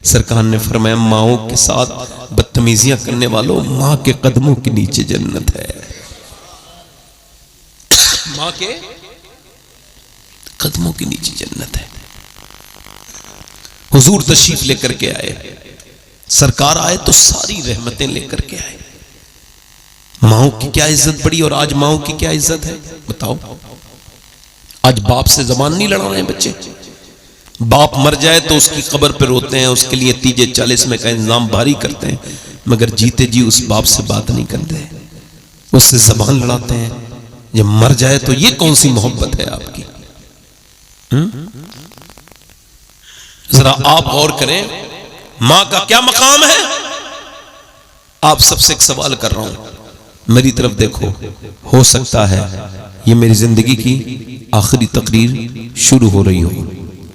سرکار نے فرمایا ماؤں کے ساتھ بدتمیزیاں کرنے والوں ماں کے قدموں کے نیچے جنت ہے. ماں کے قدموں کے نیچے جنت ہے. حضور تشریف لے کر کے آئے, سرکار آئے تو ساری رحمتیں لے کر کے آئے. ماؤں کی کیا عزت بڑی اور آج ماؤں کی کیا عزت ہے بتاؤ. آج باپ سے زبان نہیں لڑا رہے ہیں بچے. باپ مر جائے تو اس کی قبر پہ روتے ہیں, اس کے لیے تیجے 40 میں کا انتظام بھاری کرتے ہیں, مگر جیتے جی اس باپ سے بات نہیں کرتے, اس سے زبان لڑاتے ہیں. جب مر جائے تو یہ کون سی محبت ہے آپ کی؟ ذرا آپ غور کریں ماں کا کیا مقام ہے. آپ سب سے ایک سوال کر رہا ہوں, میری طرف دیکھو. ہو سکتا ہے یہ میری زندگی کی آخری تقریر شروع ہو رہی ہو.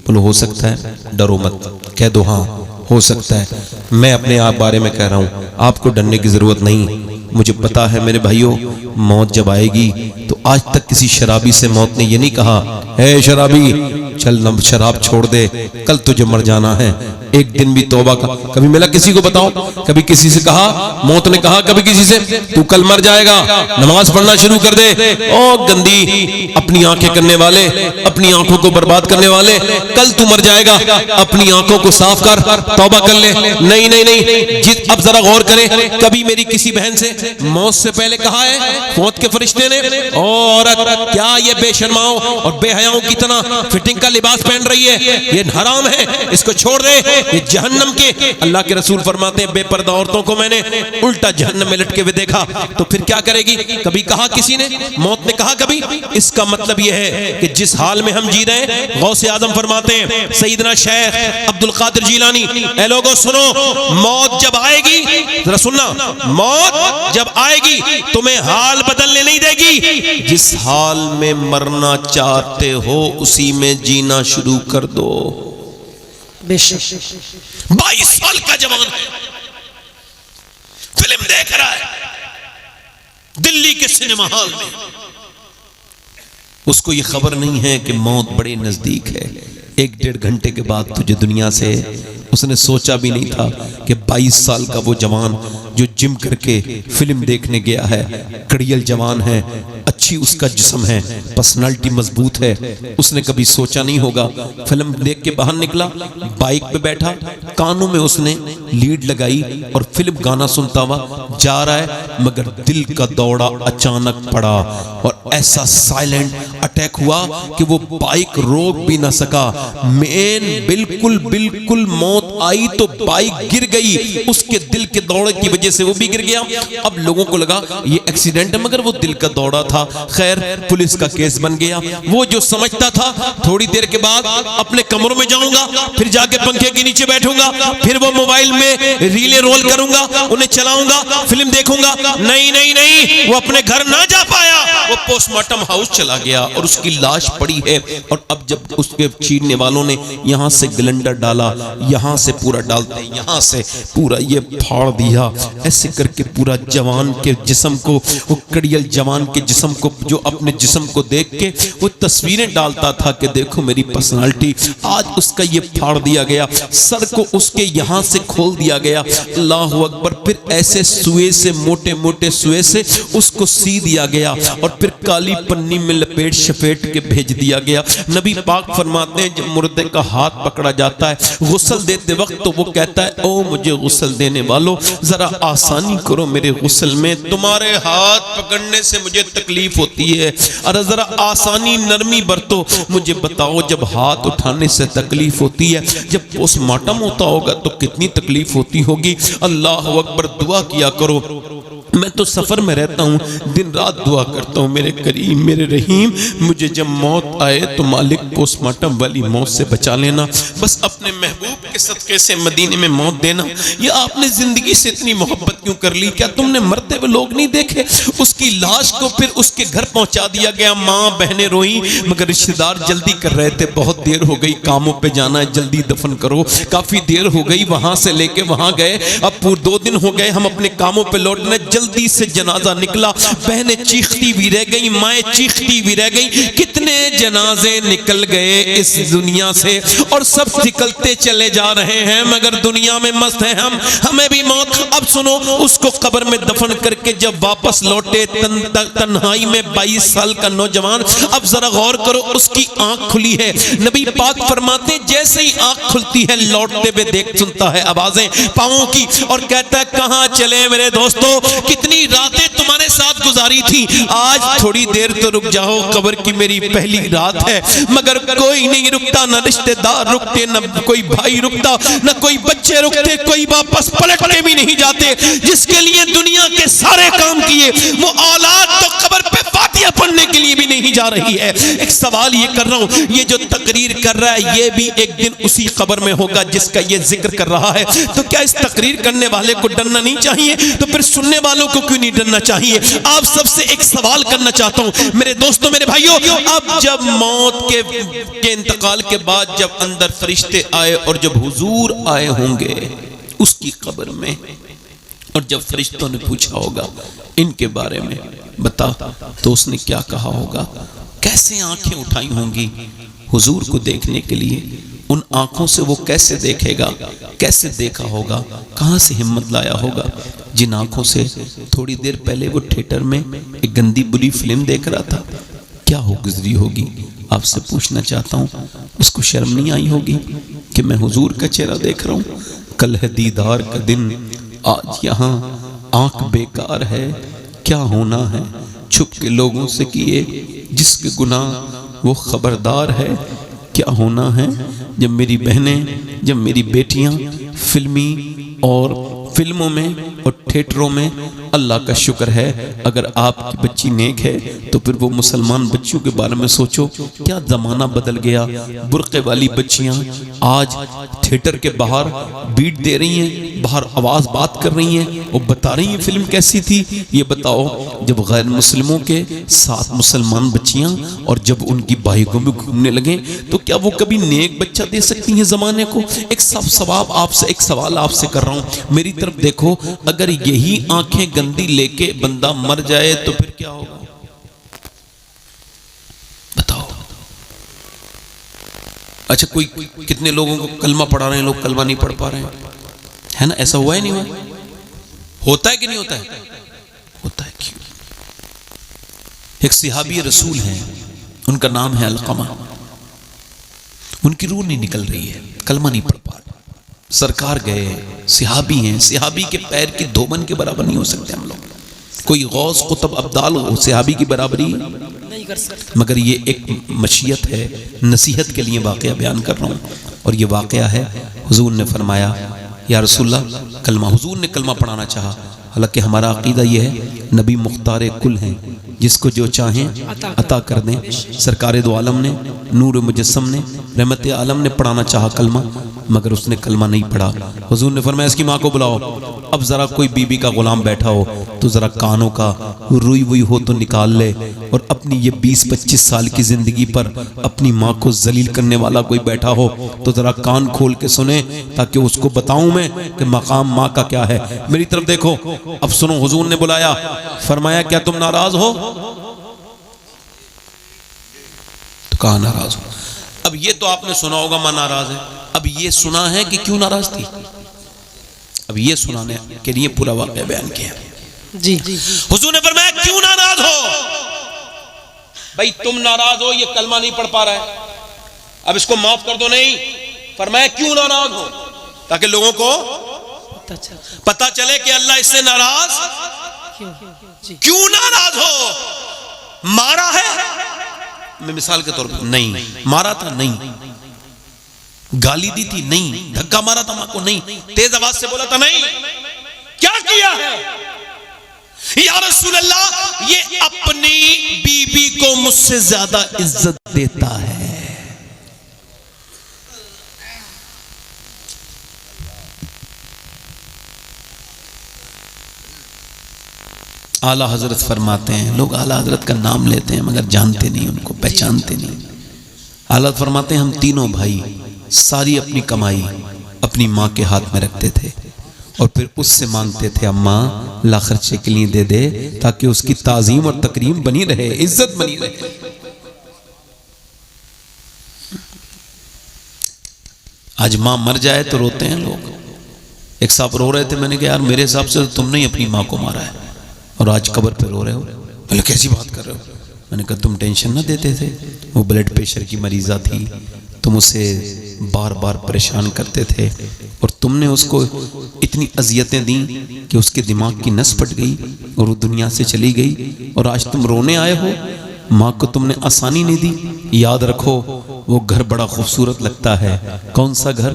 بولو ہو سکتا ہے, ڈرو مت, کہہ دو ہاں ہو سکتا ہے. میں اپنے آپ بارے میں کہہ رہا ہوں, آپ کو ڈرنے کی ضرورت نہیں. مجھے پتا ہے میرے بھائیوں, موت جب آئے گی تو آج تک کسی شرابی سے موت نے یہ نہیں کہا اے شرابی چل نہ شراب چھوڑ دے, کل تجھے مر جانا ہے, ایک دن بھی توبہ کا کبھی ملا کسی کو بتاؤ؟ کبھی کسی سے کہا موت نے کہا کبھی کسی سے تو کل مر جائے گا, نماز پڑھنا شروع کر دے؟ او گندی اپنی آنکھیں کرنے والے, اپنی آنکھوں کو برباد کرنے والے, کل تو مر جائے گا, اپنی آنکھوں کو صاف کر, توبہ کر لے. نہیں نہیں نہیں, اب ذرا غور کریں, کبھی میری کسی بہن سے موت سے پہلے کہا ہے موت کے فرشتے نے عورت کیا یہ بے شرماؤں اور بے حیاؤں کی طرح فٹنگ کا لباس پہن رہی ہے, یہ حرام ہے, اس کو چھوڑ دے, یہ جہنم کے. اللہ کے رسول فرماتے ہیں بے پردہ عورتوں کو میں نے الٹا جہنم میں لٹکے ہوئے دیکھا. تو پھر کیا کرے گی؟ کبھی کہا کسی نے موت نے کہا کبھی؟ اس کا مطلب یہ ہے کہ جس حال میں ہم جی رہے ہیں, غوث اعظم فرماتے ہیں سیدنا شیخ عبد القادر جیلانی, اے لوگوں سنو, موت جب آئے گی, ذرا سننا, موت جب آئے گی تمہیں حال بدلنے نہیں دے گی, جس حال میں مرنا چاہتے ہو اسی میں جینا شروع کر دو. 22 سال کا جوان ہے, فلم دیکھ رہا ہے دلی کے سینما ہال میں, اس کو یہ خبر نہیں ہے کہ موت بڑے نزدیک ہے. 1-1.5 گھنٹے کے بعد تجھے دنیا سے, اس نے سوچا بھی نہیں تھا کہ 22 سال کا وہ جوان جو جم کر کے فلم دیکھنے گیا ہے, کڑیل جوان ہے, اچھی اس کا جسم ہے, پرسنالٹی مضبوط ہے, اس نے کبھی سوچا نہیں ہوگا. فلم دیکھ کے باہر نکلا, بائک پہ بیٹھا, کانوں میں اس نے لیڈ لگائی اور فلم گانا سنتا ہوا جا رہا ہے, مگر دل کا دوڑا اچانک پڑا اور ایسا سائلنٹ اٹیک ہوا کہ وہ بائک روک بھی نہ سکا. مین بالکل موت آئی تو بائک گر گئی, اس کے دل کے دوڑے کی وجہ سے وہ بھی گر گیا. اب لوگوں کو لگا یہ ایکسیڈنٹ ہے, مگر وہ دل کا دوڑا تھا. خیر پولیس کا کیس بن گیا. وہ جو سمجھتا تھا تھوڑی دیر کے بعد اپنے کمروں میں جاؤں گا, پھر جا کے پنکھے کے نیچے بیٹھوں گا, پھر وہ موبائل میں ریلیں رول کروں گا, انہیں چلاؤں گا, فلم دیکھوں گا. نہیں نہیں نہیں, وہ اپنے گھر نہ جا پایا, وہ پوسٹ مارٹم ہاؤس چلا گیا اور اس کی لاش پڑی ہے. اور اب جب اس کے چیرنے والوں نے یہاں سے گلنڈر ڈالا, یہاں سے پورا ڈالتے, یہاں سے پورا یہ پھاڑ دیا, ایسے کر کے پورا جوان کے جسم کو, وہ کڑیل جوان کے جسم کو, جو اپنے جسم کو دیکھ کے وہ تصویریں ڈالتا تھا کہ دیکھو میری پرسنالٹی, آج اس کا یہ پھاڑ دیا گیا, سر کو اس کے یہاں سے کھول دیا گیا. اللہ اکبر. پھر ایسے سوئے سے, موٹے موٹے سوئے سے اس کو سی دیا گیا اور پھر کالی پنی میں لپیٹ شپیٹ کے بھیج دیا گیا. نبی پاک فرماتے ہیں جب مردے کا ہاتھ پکڑا جاتا ہے غسل دیتے وقت تو وہ کہتا ہے او مجھے غسل دینے والوں ذرا آسانی کرو میرے غسل میں, تمہارے ہاتھ پکڑنے سے مجھے تکلیف ہوتی ہے, اور ذرا آسانی نرمی برتو. مجھے بتاؤ جب ہاتھ اٹھانے سے تکلیف ہوتی ہے, جب پوسٹ مارٹم ہوتا ہوگا تو کتنی تکلیف ہوتی ہوگی. اللہ اکبر. دعا کیا کرو. میں تو سفر میں رہتا ہوں, دن رات دعا کرتا ہوں میرے کریم میرے رحیم, مجھے جب موت آئے تو مالک پوسٹ مارٹم والی موت سے بچا لینا, بس اپنے محبوب کے صدقے سے مدینے میں موت دینا. یہ آپ نے زندگی سے اتنی محبت کیوں کر لی؟ کیا تم نے مرتے ہوئے لوگ نہیں دیکھے؟ اس کی لاش کو پھر اس کے گھر پہنچا دیا گیا, ماں بہنیں روئیں, مگر رشتہ دار جلدی کر رہے تھے, بہت دیر ہو گئی, کاموں پہ جانا ہے, جلدی دفن کرو. کافی دیر ہو گئی, وہاں سے لے کے وہاں گئے, اب 2 دن ہو گئے, ہم اپنے کاموں پہ لوٹنے, جلدی سے جنازہ نکلا، بہنیں چیختی بھی رہ گئیں، مائیں چیختی بھی رہ گئیں، کتنے جنازے نکل گئے اس دنیا سے اور سب نکلتے چلے جا رہے ہیں مگر دنیا میں مست ہیں ہم، ہمیں بھی موت۔ اب سنو، اس کو قبر میں دفن کر کے جب واپس لوٹے تنہائی میں 22 سال کا نوجوان، اب ذرا غور کرو، اس کی آنکھ کھلی ہے۔ نبی پاک فرماتے ہیں جیسے ہی آنکھ کھلتی ہے لوٹتے ہوئے دیکھ سنتا ہے آوازیں پاؤں کی اور کہتا ہے کہاں چلے میرے دوستو، کتنی راتیں تمہارے ساتھ گزاری تھی، آج تھوڑی دیر تو رک جاؤ، قبر کی میری پہلی رات ہے۔ مگر کوئی نہیں رکتا، نہ رشتہ دار رکتے، نہ کوئی بھائی رکتا، نہ کوئی بچے رکتے، کوئی واپس پلٹ کے بھی نہیں جاتے۔ جس کے لیے دنیا کے سارے کام کیے وہ اولاد تو قبر پہ فاتحہ پڑھنے کے لیے بھی نہیں جا رہی ہے۔ ایک سوال یہ کر رہا ہوں، یہ جو تقریر کر رہا ہے یہ بھی ایک دن اسی قبر میں ہوگا جس کا یہ ذکر کر رہا ہے، تو کیا اس تقریر کرنے والے کو ڈرنا نہیں چاہیے؟ تو پھر سننے والوں کو کیوں نہیں ڈرنا چاہیے؟ آپ سب سے ایک سوال کرنا چاہتا ہوں میرے دوستوں، میرے بھائیوں، اب جب موت کے انتقال کے بعد جب اندر فرشتے آئے اور جب حضور آئے ہوں گے اس کی قبر میں، اور جب فرشتوں نے پوچھا ہوگا ان کے بارے میں بتا، تو اس نے کیا کہا ہوگا؟ کیسے آنکھیں اٹھائی ہوں گی حضور کو دیکھنے کے لیے؟ ان آنکھوں سے وہ کیسے دیکھے گا؟ کیسے دیکھا ہوگا؟ کہاں سے ہمت لایا ہوگا جن آنکھوں سے تھوڑی دیر پہلے وہ تھیٹر میں ایک گندی بری فلم دیکھ رہا تھا؟ کیا ہو گزری ہوگی؟ آپ سے پوچھنا چاہتا ہوں، اس کو شرم نہیں آئی ہوگی کہ میں حضور کا چہرہ دیکھ رہا ہوں؟ کل ہے دیدار کا دن، آج یہاں آنکھ بیکار ہے، کیا ہونا ہے چھپ کے لوگوں سے کیے جس کے گناہ وہ خبردار ہے، کیا ہونا ہے جب میری بہنیں، جب میری بیٹیاں فلمی اور فلموں میں اور تھیٹروں میں۔ اللہ کا شکر ہے اگر آپ کی بچی نیک ہے تو پھر وہ مسلمان بچیوں کے بارے میں سوچو، کیا زمانہ بدل گیا۔ برقعے والی بچیاں آج تھیٹر کے باہر بیٹ دے رہی ہیں، باہر آواز بات کر رہی ہیں اور بتا رہی ہیں فلم کیسی تھی۔ یہ بتاؤ، جب غیر مسلموں کے ساتھ مسلمان بچیاں اور جب ان کی بائیکوں میں گھومنے لگیں تو کیا وہ کبھی نیک بچہ دے سکتی ہیں زمانے کو؟ ایک سوال آپ سے کر رہا ہوں، میری طرف دیکھو، اگر یہی آنکھیں گندی لے کے بندہ مر جائے تو پھر کیا ہوگا؟ بتاؤ۔ اچھا، کوئی کتنے لوگوں کو کلمہ پڑھا رہے ہیں، لوگ کلمہ نہیں پڑھ پا رہے ہیں، ہے نا؟ ایسا ہوا ہے نہیں ہوا؟ ہوتا ہے کہ نہیں ہوتا ہے؟ ہوتا ہے۔ کیوں؟ ایک صحابی رسول ہیں، ان کا نام ہے علقمہ، ان کی روح نہیں نکل رہی ہے، کلمہ نہیں پڑھ پا رہے، سرکار گئے، صحابی ہیں، صحابی کے پیر کی دھوبن کے برابر نہیں ہو سکتے ہم لوگ، کوئی غوث قطب ابدال صحابی کی برابری نہیں کر سکتے، مگر یہ ایک مشیت ہے، نصیحت کے لیے واقعہ بیان کر رہا ہوں۔ اور یہ واقعہ ہے، حضور نے فرمایا یا رسول اللہ کلمہ، حضور نے کلمہ پڑھانا چاہا، حالانکہ ہمارا عقیدہ یہ ہے نبی مختار کل ہیں، جس کو جو چاہیں عطا کر دیں۔ سرکار دو عالم نے، نور مجسم نے، رحمت عالم نے پڑھانا چاہا کلمہ، مگر اس نے کلمہ نہیں پڑھا۔ حضور نے فرمایا اس کی ماں کو بلاؤ، اب ذرا کوئی بی بی کا غلام بیٹھا ہو تو ذرا کانوں کا روئی وئی ہو تو نکال لے، اور اپنی یہ 20-25 سال کی زندگی پر اپنی ماں کو ذلیل کرنے والا کوئی بیٹھا ہو تو ذرا کان کھول کے سنیں تاکہ اس کو بتاؤں میں کہ مقام ماں کا کیا ہے۔ میری طرف دیکھو، اب سنو، حضور نے بلایا، فرمایا کیا تم ناراض ہو؟ تو کہا ناراض ہو۔ اب یہ تو آپ نے سنا ہوگا ماں ناراض ہے، اب یہ سنا ہے کہ کیوں ناراض تھی، اب یہ سنانے کے لیے پورا واقعہ بیان کیا۔ جی حضور نے فرمایا کیوں ناراض ہو؟ بھائی تم ناراض ہو، یہ کلمہ نہیں پڑھ پا رہا ہے، اب اس کو معاف کر دو۔ نہیں، فرمایا کیوں ناراض ہو، تاکہ لوگوں کو پتہ چلے کہ اللہ اس سے ناراض کیوں ناراض ہو۔ مارا ہے؟ میں مثال کے طور پر، نہیں مارا تھا، نہیں گالی دی تھی، نہیں دھکا مارا تھا ماں کو، نہیں تیز آواز سے بولا تھا، نہیں کیا کیا ہے؟ یا رسول اللہ یہ اپنی بیوی کو مجھ سے زیادہ عزت دیتا ہے۔ اعلیٰ حضرت فرماتے ہیں، لوگ اعلیٰ حضرت کا نام لیتے ہیں مگر جانتے نہیں، ان کو پہچانتے نہیں۔ اعلیٰ فرماتے ہیں ہم تینوں بھائی ساری اپنی کمائی اپنی ماں کے ہاتھ میں رکھتے تھے، اور پھر اس سے مانگتے تھے اماں لا خرچے کے لیے دے دے تاکہ اس کی تعظیم اور تکریم بنی رہے، عزت بنی رہے۔ آج ماں مر جائے تو روتے ہیں لوگ۔ ایک صاحب رو رہے تھے، میں نے کہا یار میرے حساب سے تم نے ہی اپنی ماں کو مارا ہے اور آج قبر پہ رو رہے ہو۔ بولے کیسی بات کر رہے ہو؟ میں نے کہا تم ٹینشن نہ دیتے تھے، وہ بلڈ پریشر کی مریضہ تھی، تم اسے بار بار پریشان کرتے تھے اور تم نے اس کو اتنی اذیتیں دیں کہ اس کے دماغ کی نس پھٹ گئی اور وہ دنیا سے چلی گئی، اور آج تم رونے آئے ہو۔ ماں کو تم نے آسانی نہیں دی۔ یاد رکھو وہ گھر بڑا خوبصورت لگتا ہے، کون سا گھر؟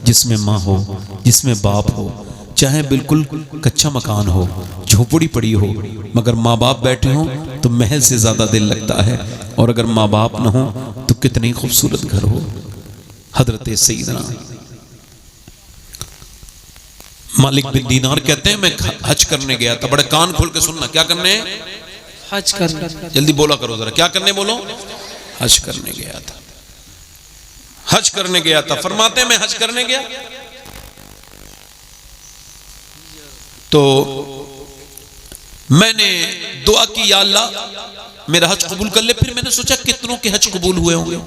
جس میں ماں ہو، جس میں باپ ہو، چاہے بالکل کچا مکان ہو، جھوپڑی پڑی ہو، مگر ماں باپ بیٹھے ہوں تو محل سے زیادہ دل لگتا ہے، اور اگر ماں باپ نہ ہو تو کتنی خوبصورت گھر ہو۔ حضرت سیدنا مالک بن دینار کہتے ہیں میں حج کرنے گیا تھا، بڑے کان کھول کے سننا، کیا کرنے؟ حج کرنے۔ جلدی بولا کرو ذرا، کیا کرنے بولو؟ حج کرنے گیا تھا، حج کرنے گیا تھا۔ فرماتے ہیں میں حج کرنے گیا تو میں نے دعا کی یا اللہ میرا حج قبول کر لے۔ پھر میں نے سوچا کتنوں کے حج قبول ہوئے ہوں گے؟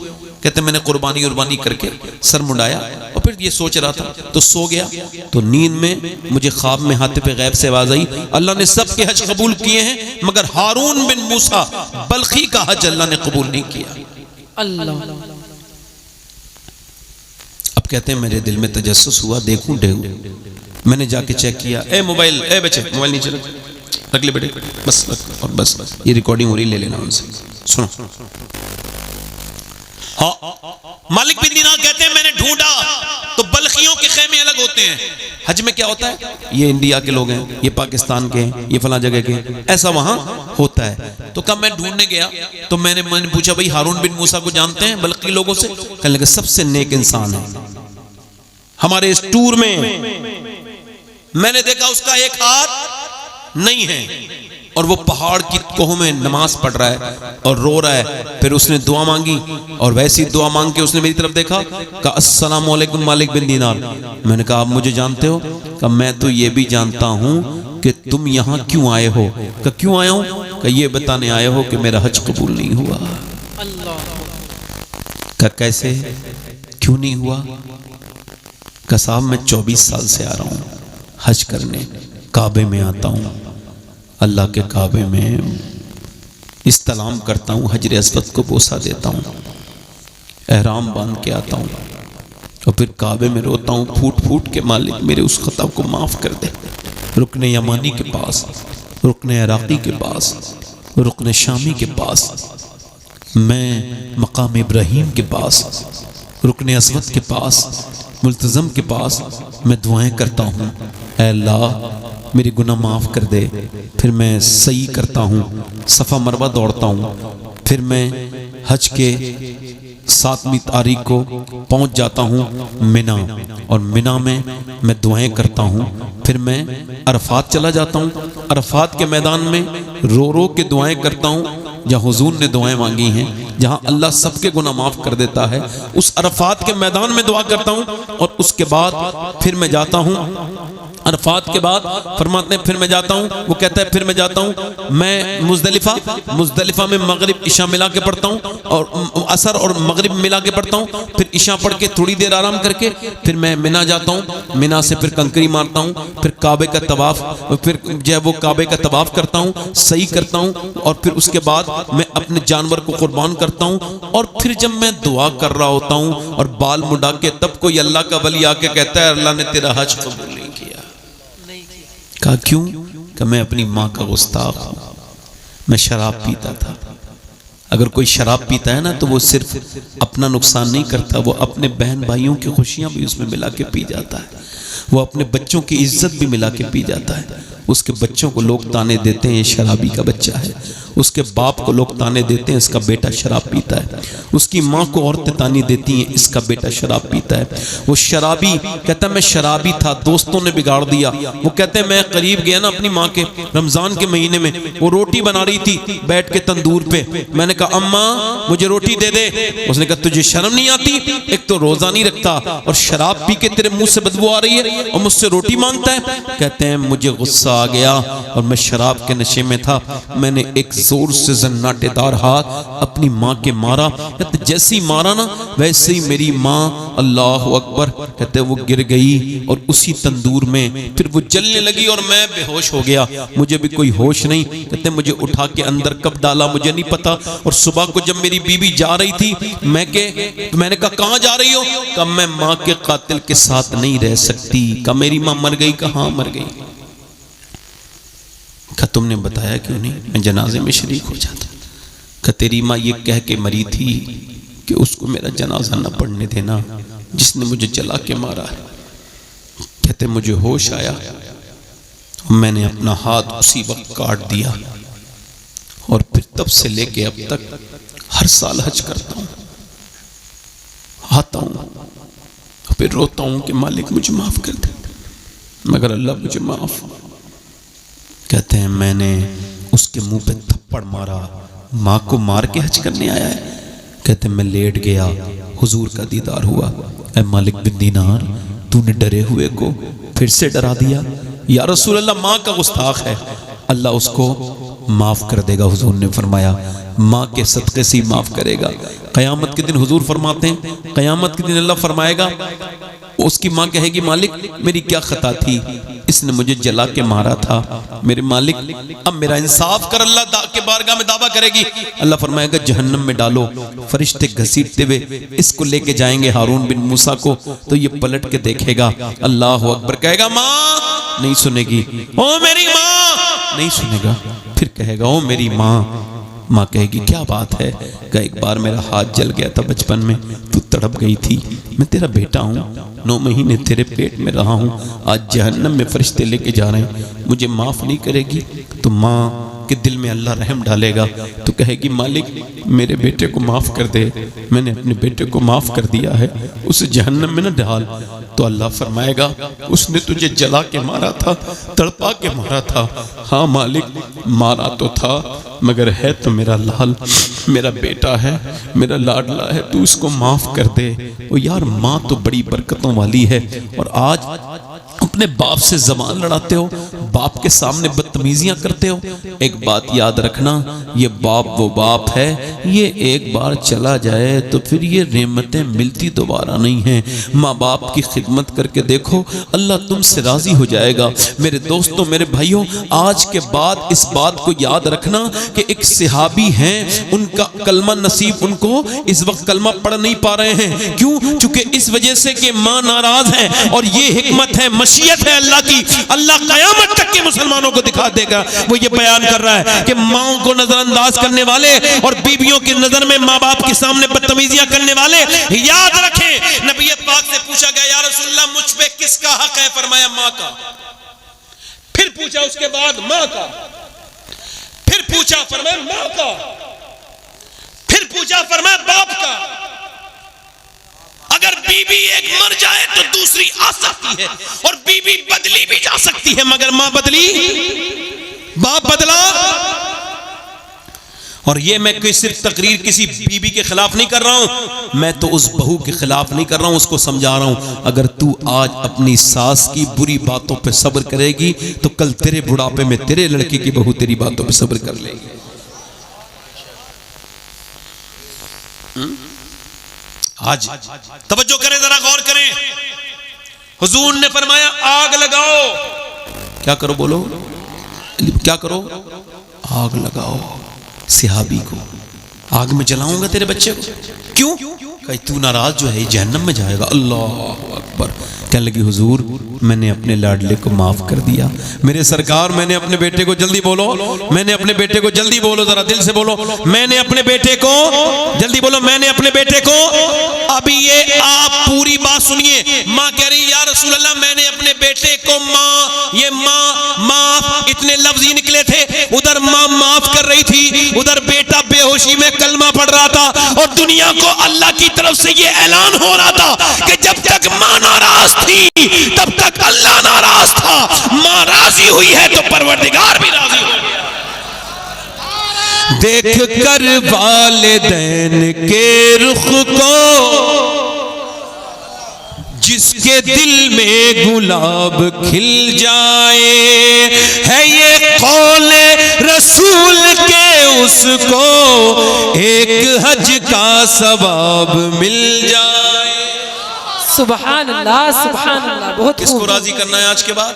کہتے ہیں میں نے قربانی کر کے سر منڈایا اور پھر یہ سوچ رہا تھا تو سو گیا، تو نیند میں مجھے خواب میں حاتف غیب سے آواز آئی اللہ نے سب کے حج قبول کیے ہیں مگر ہارون بن موسیٰ بلخی کا حج اللہ نے قبول نہیں کیا۔ اللہ اب کہتے ہیں میرے دل میں تجسس ہوا، دیکھوں میں نے جا کے چیک کیا، اے موبائل، اے بچے موبائل نیچے رکھ لے بیٹے، بس اور بس یہ ریکارڈنگ ہو رہی، لے لینا ان سے، سنو۔ ہاں مالک بن دینار کہتے ہیں میں نے ڈھونڈا تو بلخیوں کے خیمے الگ ہوتے ہیں۔ حج میں کیا ہوتا ہے؟ یہ انڈیا کے لوگ ہیں، یہ پاکستان کے ہیں، یہ فلاں جگہ کے ہیں، ایسا وہاں ہوتا ہے۔ تو کب میں ڈھونڈنے گیا تو میں نے پوچھا بھائی ہارون بن موسیٰ کو جانتے ہیں بلخی لوگوں سے؟ کہنے لگے سب سے نیک انسان ہے ہمارے اس ٹور میں نے دیکھا اس کا ایک ہاتھ نہیں ہے، اور وہ پہاڑ کی کوہ میں نماز پڑھ رہا ہے اور رو رہا ہے۔ پھر اس نے دعا مانگی اور ویسی دعا مانگ کے اس نے میری طرف دیکھا، کہا السلام علیکم مالک بن دینار۔ میں نے کہا آپ مجھے جانتے ہو؟ کہا میں تو یہ بھی جانتا ہوں کہ تم یہاں کیوں آئے ہو۔ کہا کیوں آیا ہوں؟ کہا یہ بتانے آئے ہو کہ میرا حج قبول نہیں ہوا۔ کہا کیسے؟ کیوں نہیں ہوا؟ کہا صاحب میں 24 سال سے آ رہا ہوں حج کرنے، کعبے میں آتا ہوں، اللہ کے کعبے میں استلام کرتا ہوں، حجر اسود کو بوسہ دیتا ہوں، احرام باندھ کے آتا ہوں، اور پھر کعبے میں روتا ہوں پھوٹ پھوٹ کے مالک میرے اس خطا کو معاف کر دے۔ رکن یمانی کے پاس، رکن عراقی کے پاس، رکن شامی کے پاس، میں مقام ابراہیم کے پاس، رکن اسود کے پاس، ملتزم کے پاس میں دعائیں کرتا ہوں، اے اللہ میری گناہ معاف کر دے۔ پھر میں سعی کرتا ہوں، صفا مروہ دوڑتا ہوں، پھر میں حج کے 7ویں تاریخ کو پہنچ جاتا ہوں منا، اور منا میں دعائیں کرتا ہوں، پھر میں عرفات چلا جاتا ہوں، عرفات کے میدان میں رو رو کے دعائیں کرتا ہوں جہاں حضور نے دعائیں مانگی ہیں، جہاں اللہ سب کے گناہ معاف کر دیتا ہے، اس عرفات کے میدان میں دعا کرتا ہوں، اور اس کے بعد پھر میں جاتا ہوں عرفات کے بعد فرماتے ہیں پھر میں جاتا ہوں، وہ کہتا ہے پھر میں جاتا ہوں میں مزدلفہ میں مغرب عشاء ملا کے پڑھتا ہوں، اور عصر اور مغرب ملا کے پڑھتا ہوں، پھر عشاء پڑھ کے تھوڑی دیر آرام کر کے پھر میں منا جاتا ہوں، منا سے پھر کنکری مارتا ہوں، پھر کعبے کا طواف، پھر جو ہے وہ کعبے کا طواف کرتا ہوں، سعی کرتا ہوں، اور پھر اس کے بعد میں اپنے جانور کو قربان کرتا ہوں، اور پھر جب میں دعا کر رہا ہوتا ہوں اور بال مڈا کے، تب کوئی اللہ کا ولی آ کے کہتا ہے اللہ نے تیرا حج قبول نہیں کیا۔ کہا کیوں؟ کہ میں اپنی ماں کا گستاخ ہوں، میں شراب پیتا تھا۔ اگر کوئی شراب پیتا ہے نا تو وہ صرف اپنا نقصان نہیں کرتا، وہ اپنے بہن بھائیوں کی خوشیاں بھی اس میں ملا کے پی جاتا ہے، وہ اپنے بچوں کی عزت بھی ملا کے پی جاتا ہے۔ اس کے بچوں کو لوگ تانے دیتے ہیں یہ شرابی کا بچہ ہے، اس کے باپ کو لوگ تانے دیتے ہیں اس کا بیٹا شراب پیتا ہے، اس کی ماں کو عورتیں تانے دیتی ہیں اس کا بیٹا شراب پیتا ہے۔ وہ شرابی کہتا ہے میں شرابی تھا، دوستوں نے بگاڑ دیا۔ وہ کہتے ہیں میں قریب گیا نا اپنی ماں کے، رمضان کے مہینے میں وہ روٹی بنا رہی تھی بیٹھ کے تندور پہ، میں نے کہا کہا اماں مجھے روٹی دے دے. اس نے کہا تجھے شرم نہیں آتی, ایک تو روزہ نہیں رکھتا اور شراب پی کے تیرے منہ سے بدبو آ رہی ہے اور مجھ سے روٹی مانگتا ہے. کہتے ہیں مجھے غصہ آ گیا اور میں شراب کے نشے میں تھا, میں نے ایک زور سے زناٹے دار ہاتھ اپنی ماں کے مارا. کہتے جیسی مارا نا ویسے ہی میری ماں اللہ اکبر کہتے وہ گر گئی اور اسی تندور میں پھر وہ جلنے لگی اور میں بے ہوش ہو گیا, مجھے بھی کوئی ہوش نہیں. کہتے مجھے اٹھا کے اندر کب ڈالا مجھے نہیں پتا. اور صبح کو جب میری بیوی جا رہی تھی میں نے کہا کہاں جا رہی ہو؟ کہا میں ماں کے قاتل کے ساتھ نہیں رہ سکتی. کہا میری ماں مر گئی؟ کہا ہاں مر گئی. کہا تم نے بتایا کیوں نہیں؟ میں جنازے میں شریک ہو جاتا. کہا تیری ماں یہ کہہ کے مری تھی کہ اس کو میرا جنازہ نہ پڑھنے دینا جس نے مجھے جلا کے مارا ہے. کہتے مجھے ہوش آیا, میں نے اپنا ہاتھ اسی وقت کاٹ دیا اور پھر تب سے لے کے اب تک ہر سال حج کرتا ہوں, آتا ہوں پھر روتا ہوں کہ مالک مجھے معاف کر دے, مگر اللہ مجھے معاف. کہتے ہیں میں نے اس کے منہ پہ تھپڑ مارا, ماں کو مار کے حج کرنے آیا ہے. کہتے ہیں میں لیٹ گیا, حضور کا دیدار ہوا. اے مالک بن دینار تو نے ڈرے ہوئے کو پھر سے ڈرا دیا. یا رسول اللہ ماں کا گستاخ ہے, اللہ اس کو معاف کر دے گا. حضور نے فرمایا ماں کے صدقے سے ہی معاف کرے گا. قیامت کے دن حضور فرماتے ہیں قیامت کے دن اللہ فرمائے گا, اس کی ماں کہے گی مالک میری کیا خطا تھی, اس نے مجھے جلا کے مارا تھا, میرے مالک اب میرا انصاف کر. اللہ کے بارگاہ میں دعویٰ کرے گی, اللہ فرمائے گا جہنم میں ڈالو. فرشتے گھسیٹتے ہوئے اس کو لے کے جائیں گے ہارون بن موسیٰ کو, تو یہ پلٹ کے دیکھے گا, اللہ اکبر کہے گا ماں, نہیں سنے گی, او میری ماں, نہیں سنے گا. پھر کہے گا او میری ماں, ماں کہے گی کیا بات ہے؟ کہ ایک بار میرا ہاتھ جل گیا تھا بچپن میں, تو تڑپ گئی تھی, میں تیرا بیٹا ہوں, 9 مہینے تیرے پیٹ میں رہا ہوں, آج جہنم میں فرشتے لے کے جا رہے ہیں, مجھے معاف نہیں کرے گی؟ تو ماں کے دل میں اللہ رحم ڈالے گا, تو کہے گی مالک میرے بیٹے کو معاف کر دے, میں نے اپنے بیٹے کو معاف کر دیا ہے, اسے جہنم میں نہ ڈال. تو اللہ فرمائے گا اس نے تجھے جلا کے مارا تھا, تڑپا کے مارا تھا. ہاں مالک مارا تو تھا مگر ہے تو میرا لال, میرا بیٹا ہے, میرا لاڈلا ہے, تو اس کو معاف کر دے. وہ یار ماں تو بڑی برکتوں والی ہے, اور آج اپنے باپ سے زبان لڑاتے ہو, باپ کے سامنے بدتمیزیاں کرتے ہو. ایک بات یاد رکھنا, یہ باپ وہ باپ ہے, یہ ایک بار چلا جائے تو پھر یہ نعمتیں ملتی دوبارہ نہیں ہیں. ماں باپ کی خدمت کر کے دیکھو, اللہ تم سے راضی ہو جائے گا. میرے دوستوں میرے بھائیوں, آج کے بعد اس بات کو یاد رکھنا کہ ایک صحابی ہیں, ان کا کلمہ نصیب ان کو اس وقت کلمہ پڑھ نہیں پا رہے ہیں. کیوں؟ چونکہ اس وجہ سے کہ ماں ناراض ہے, اور یہ حکمت ہے مشیت ہے اللہ کی, اللہ قیامت تک کے مسلمانوں کو دکھا دے گا. وہ یہ بیان کر رہا ہے کہ ماں کو نظر انداز کرنے والے اور بیویوں کی نظر میں ماں باپ کے سامنے بدتمیزیاں کرنے والے یاد رکھیں. نبی پاک سے پوچھا گیا یا رسول اللہ مجھ پہ کس کا حق ہے؟ فرمایا ماں کا. پھر پوچھا اس کے بعد ماں کا, پھر پوچھا فرمایا ماں کا, پھر پوچھا فرمایا باپ کا. اگر بیوی ایک مر جائے تو دوسری آ سکتی ہے, اور بیوی بدلی بھی جا سکتی ہے, مگر ماں بدلی, باپ بدلا. اور یہ میں کوئی صرف تقریر کسی بیوی کے خلاف نہیں کر رہا ہوں, میں تو اس بہو کے خلاف نہیں کر رہا ہوں, اس کو سمجھا رہا ہوں. اگر تو آج اپنی ساس کی بری باتوں پہ صبر کرے گی تو کل تیرے بڑھاپے میں تیرے لڑکے کی بہو تیری باتوں پہ صبر کر لے گی. آج توجہ کریں, ذرا غور کریں. حضور نے فرمایا آگ لگاؤ. کیا کرو بولو, کیا کرو؟ آگ لگاؤ. صحابی کو آگ میں جلاؤں گا تیرے بچے کو. کیوں؟ کہ تو ناراض جو ہے جہنم میں جائے گا. اللہ اکبر. کہنے لگی حضور میں نے اپنے لاڈلے کو معاف کر دیا. میرے سرکار میں نے اپنے بیٹے کو, جلدی بولو, میں نے اپنے بیٹے کو, جلدی بولو, ذرا دل سے بولو, میں نے اپنے بیٹے کو, جلدی بولو, میں نے اپنے بیٹے کو. ابھی یہ آپ پوری بات سنیے. ماں کہہ رہی یا رسول اللہ میں نے اپنے بیٹے کو ماں, یہ ماں معاف, اتنے لفظ ہی نکلے تھے. ادھر ماں معاف کر رہی تھی, ادھر بیٹا بے ہوشی میں کلمہ پڑھ رہا تھا, اور دنیا کو اللہ کی طرف سے یہ اعلان ہو رہا تھا کہ جب تک ماں ناراض تھی تب تک اللہ ناراض تھا. ماں راضی ہوئی ہے تو پروردگار بھی راضی ہو گیا. دیکھ کر والدین کے رخ کو، جس کے دل میں گلاب کھل جائے، ہے یہ قول رسول کے اس کو ایک حج کا ثواب مل جائے۔ سبحان اللہ سبحان اللہ، بہت کس کو راضی کرنا ہے آج کے بعد؟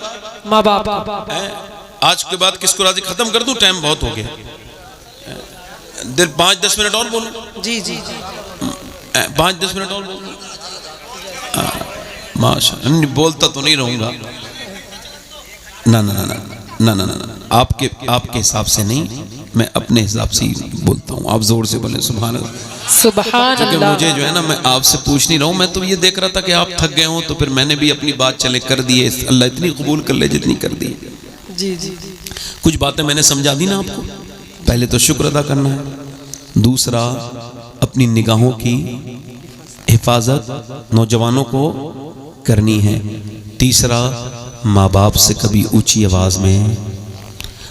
ماں باپ۔ آج کے بعد کس کو راضی؟ ختم کر دوں، ٹائم بہت ہو گیا، 5-10 منٹ اور بولوں؟ جی جی 5-10 منٹ اور بولوں؟ ماشاء اللہ، بولتا تو نہیں رہوں گا، نہ آپ کے حساب سے نہیں، میں اپنے حساب سے ہی بولتا ہوں۔ آپ زور سے بولیں سبحان اللہ سبحان کیونکہ اللہ۔ مجھے جو ہے نا، میں آپ سے پوچھ نہیں رہا ہوں، میں تو یہ دیکھ رہا تھا کہ آپ تھک گئے ہوں، تو پھر میں نے بھی اپنی بات چلے کر دی ہے، اللہ اتنی قبول کر لے جتنی کر دی۔ جی جی کچھ باتیں میں نے سمجھا دی نا آپ کو، پہلے تو شکر ادا کرنا ہے، دوسرا اپنی نگاہوں کی حفاظت نوجوانوں کو کرنی ہے، تیسرا ماں باپ سے کبھی اونچی آواز میں،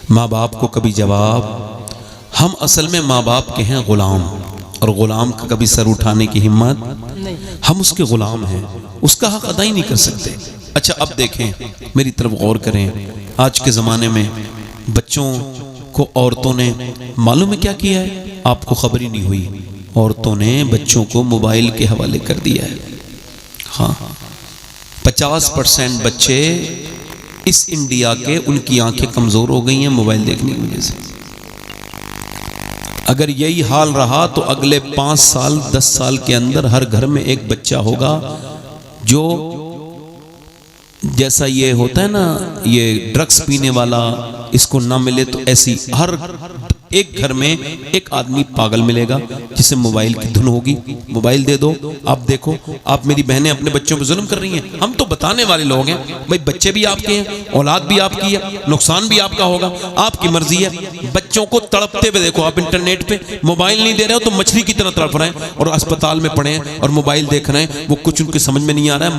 ماں باپ کو کبھی جواب، ہم اصل میں ماں باپ کے ہیں غلام، اور غلام کا کبھی سر اٹھانے کی ہمت، ہم اس کے غلام ہیں، اس کا حق ادا ہی نہیں کر سکتے۔ اچھا اب دیکھیں، میری طرف غور کریں، آج کے زمانے میں بچوں کو عورتوں نے معلوم ہے کیا کیا ہے؟ آپ کو خبر ہی نہیں ہوئی، عورتوں نے بچوں کو موبائل کے حوالے کر دیا ہے۔ ہاں 50% بچے اس انڈیا کے، ان کی آنکھیں کمزور ہو گئی ہیں موبائل دیکھنے کی وجہ سے۔ اگر یہی حال رہا تو اگلے 5 سال 10 سال کے اندر ہر گھر میں ایک بچہ ہوگا جو جیسا یہ ہوتا ہے نا، یہ ڈرگس پینے والا، اس کو نہ ملے تو ایسی ہر ایک گھر میں ایک آدمی پاگل ملے گا جسے موبائل کی دھن ہوگی، موبائل دے دو۔ آپ دیکھو، آپ میری بہنیں اپنے بچوں پہ ظلم کر رہی ہیں، ہم تو بتانے والے لوگ ہیں بھائی، بچے بھی آپ کے ہیں، اولاد بھی آپ کی ہے، نقصان بھی آپ کا ہوگا، آپ کی مرضی ہے۔ بچوں کو تڑپتے ہوئے دیکھو، آپ انٹرنیٹ پہ موبائل نہیں دے رہے ہو تو مچھلی کی طرح تڑپ رہے ہیں، اور اسپتال میں پڑے ہیں اور موبائل دیکھ رہے ہیں، وہ کچھ ان کے سمجھ میں نہیں آ رہا ہے۔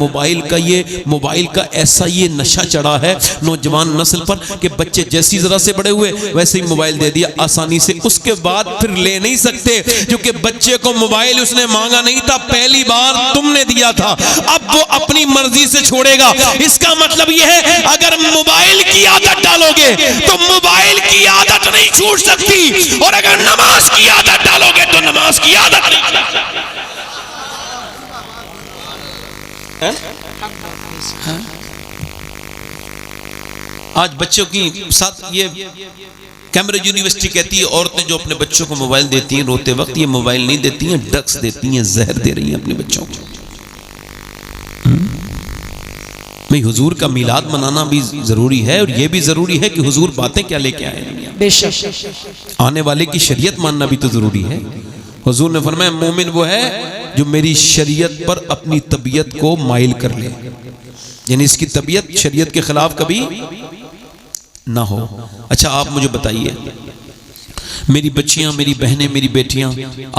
موبائل کا ایسا یہ نشہ چڑھا ہے نوجوان نسل پر کہ بچے جیسی ذرا سے بڑے ہوئے ویسے ہی موبائل دے دیا آسانی سے، اس کے بعد پھر لے نہیں سکتے، کیونکہ بچے کو موبائل اس نے مانگا نہیں تھا، پہلی بار تم نے دیا تھا، اب وہ اپنی مرضی سے چھوڑے گا۔ اس کا مطلب یہ ہے اگر موبائل کی عادت ڈالو گے تو موبائل کی عادت نہیں چھوٹ سکتی، اور اگر نماز کی عادت ڈالو گے تو نماز کی عادت نہیں چھوٹ سکتی۔ آج بچوں کی ساتھ یہ کیمبرج یونیورسٹی کہتی ہے عورتیں جو اپنے بچوں کو موبائل دیتی ہیں روتے وقت، یہ موبائل نہیں دیتی ہیں، ڈرگس دیتی ہیں، زہر دے رہی ہیں اپنے بچوں کو۔ میں حضور کا میلاد منانا بھی ضروری ہے، اور یہ بھی ضروری ہے کہ حضور باتیں کیا لے کے آئے ہیں، بے شک آنے والے کی شریعت ماننا بھی تو ضروری ہے۔ حضور نے فرمایا مومن وہ ہے جو میری شریعت پر اپنی طبیعت کو مائل کر لے، یعنی اس کی طبیعت شریعت کے خلاف کبھی نہ ہو۔ اچھا آپ مجھے بتائیے، میری بچیاں، میری بہنیں، میری بیٹیاں،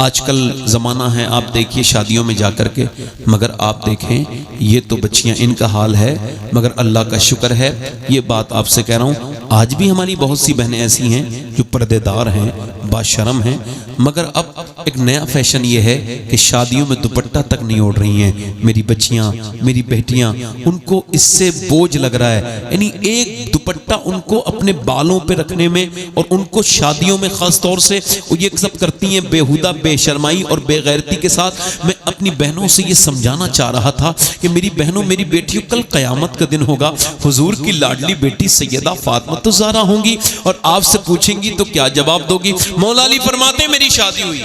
آج کل زمانہ ہے آپ دیکھیے شادیوں میں جا کر کے، مگر آپ دیکھیں یہ تو بچیاں ان کا حال ہے، مگر اللہ کا شکر ہے، یہ بات آپ سے کہہ رہا ہوں، آج بھی ہماری بہت سی بہنیں ایسی ہیں جو پردے دار ہیں، باشرم ہیں، مگر اب ایک نیا فیشن یہ ہے کہ شادیوں میں دوپٹہ تک نہیں اوڑھ رہی ہیں میری بچیاں، میری بیٹیاں، ان کو اس سے بوجھ لگ رہا ہے، یعنی ایک دوپٹہ ان کو اپنے بالوں پہ رکھنے میں، اور ان کو شادیوں میں خاص طور سے وہ یہ سب کرتی ہیں بےہودہ بے شرمائی اور بے غیرتی کے ساتھ۔ میں اپنی بہنوں سے یہ سمجھانا چاہ رہا تھا کہ میری بہنوں، میری بیٹیوں، کل قیامت کا دن ہوگا، حضور کی لاڈلی بیٹی سیدہ فاطمہ الزہرا ہوں گی، اور آپ سے پوچھیں گی تو کیا جواب دو گی؟ مولا علی فرماتے ہیں میری شادی ہوئی۔